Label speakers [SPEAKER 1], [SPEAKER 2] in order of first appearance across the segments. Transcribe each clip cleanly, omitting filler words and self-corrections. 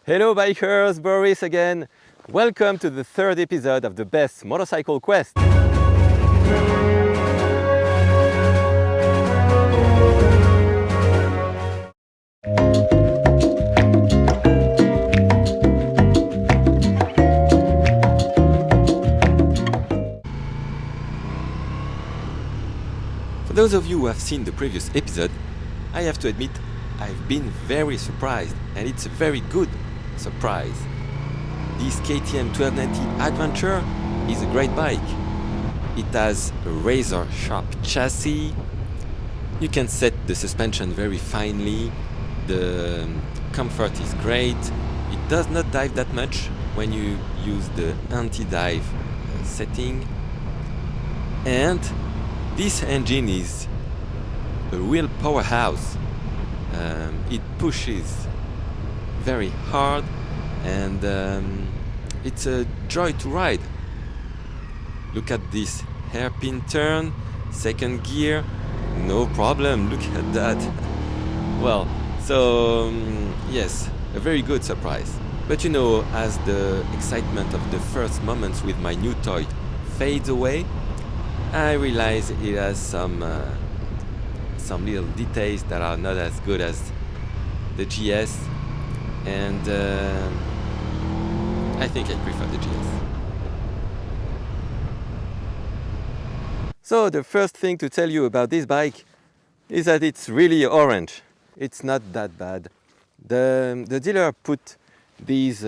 [SPEAKER 1] Hello bikers, Boris again. Welcome to the third episode of the best Motorcycle Quest. For those of you who have seen the previous episode, I have to admit I've been very surprised, and it's a very good surprise. This KTM 1290 Adventure is a great bike. It has a razor sharp chassis. You can set the suspension very finely. The comfort is great. It does not dive that much when you use the anti-dive setting. And this engine is a real powerhouse. It pushes very hard, and it's a joy to ride. Look at this hairpin turn, second gear, no problem, look at that. Well, so yes, a very good surprise. But you know, as the excitement of the first moments with my new toy fades away, I realize it has some little details that are not as good as the GS, and I think I prefer the GS. So the first thing to tell you about this bike is that it's really orange. It's not that bad. The dealer put these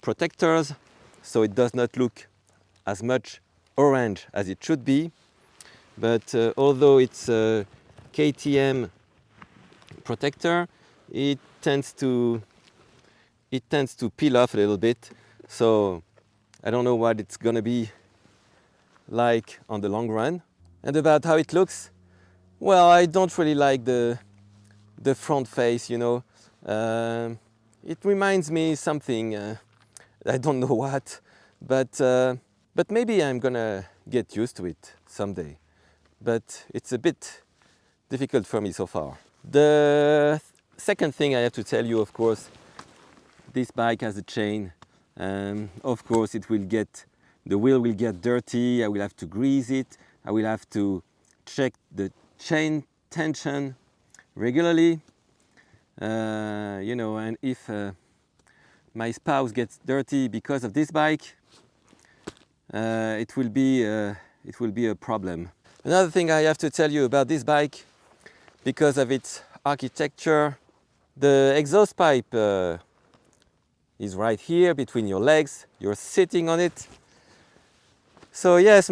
[SPEAKER 1] protectors so it does not look as much orange as it should be, but although it's a KTM protector, it tends to peel off a little bit, so I don't know what it's gonna be like on the long run. And about how it looks, well, I don't really like the front face, you know. It reminds me something, I don't know what, but maybe I'm gonna get used to it someday. But it's a bit difficult for me so far. The second thing I have to tell you, of course, this bike has a chain. Of course, the wheel will get dirty. I will have to grease it. I will have to check the chain tension regularly. You know, and if my spouse gets dirty because of this bike, it will be a problem. Another thing I have to tell you about this bike, because of its architecture, the exhaust pipe is right here between your legs. You're sitting on it. So yes,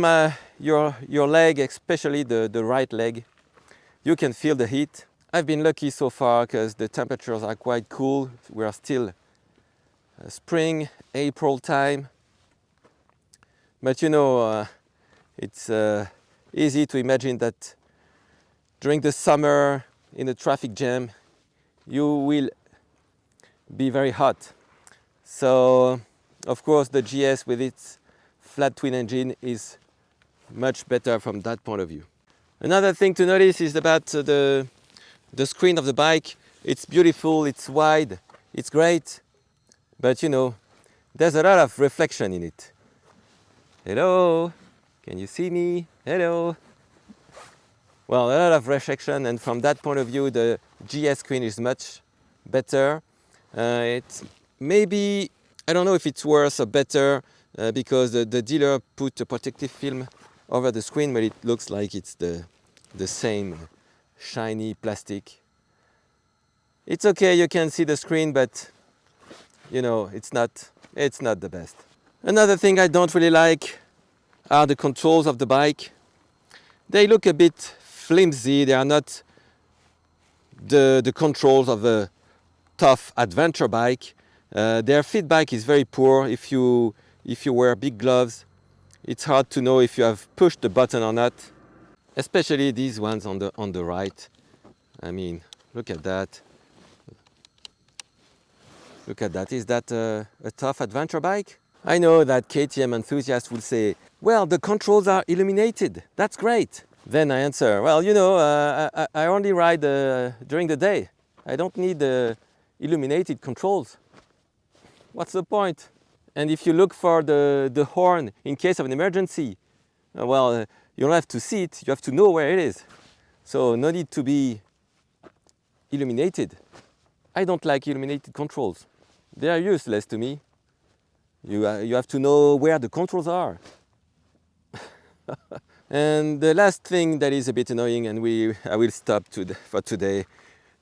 [SPEAKER 1] your leg, especially the right leg, you can feel the heat. I've been lucky so far because the temperatures are quite cool. We are still spring, April time. But you know, it's easy to imagine that during the summer in a traffic jam, you will be very hot. So, of course, the GS with its flat twin engine is much better from that point of view. Another thing to notice is about the screen of the bike. It's beautiful, it's wide, it's great, but you know, there's a lot of reflection in it. Hello, can you see me? Hello. Well, a lot of reflection, and from that point of view, the GS screen is much better. It's maybe, I don't know if it's worse or better, because the dealer put a protective film over the screen, but it looks like it's the same shiny plastic. It's okay, you can see the screen, but you know, it's not the best. Another thing I don't really like are the controls of the bike. They look a bit flimsy. They are not the controls of a tough adventure bike. Their feedback is very poor. If you wear big gloves, it's hard to know if you have pushed the button or not. Especially these ones on the right. I mean, look at that. Look at that. Is that a tough adventure bike? I know that KTM enthusiasts will say, well, the controls are illuminated. That's great. Then I answer, well, you know, I only ride during the day. I don't need illuminated controls. what's the point? And if you look for the horn in case of an emergency, you don't have to see it, you have to know where it is. So no need to be illuminated. I don't like illuminated controls. They are useless to me. You have to know where the controls are. And the last thing that is a bit annoying, and I will stop for today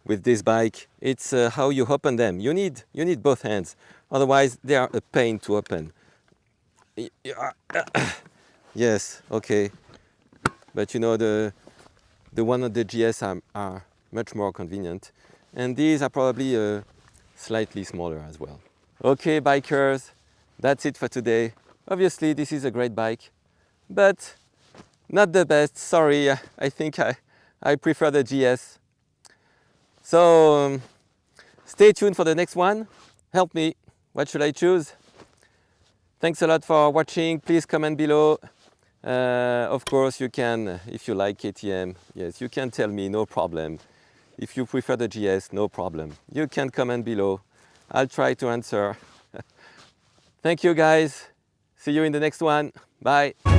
[SPEAKER 1] with this bike, it's how you open them. You need both hands, otherwise they are a pain to open. Yes, okay, but you know the one on the GS are much more convenient, and these are probably slightly smaller as well. Okay, bikers, that's it for today. Obviously, this is a great bike, but not the best. Sorry, I think I prefer the GS. So stay tuned for the next one. Help me. What should I choose? Thanks a lot for watching. Please comment below. Of course, you can, if you like KTM, yes, you can tell me, no problem. If you prefer the GS, no problem. You can comment below. I'll try to answer. Thank you, guys. See you in the next one. Bye.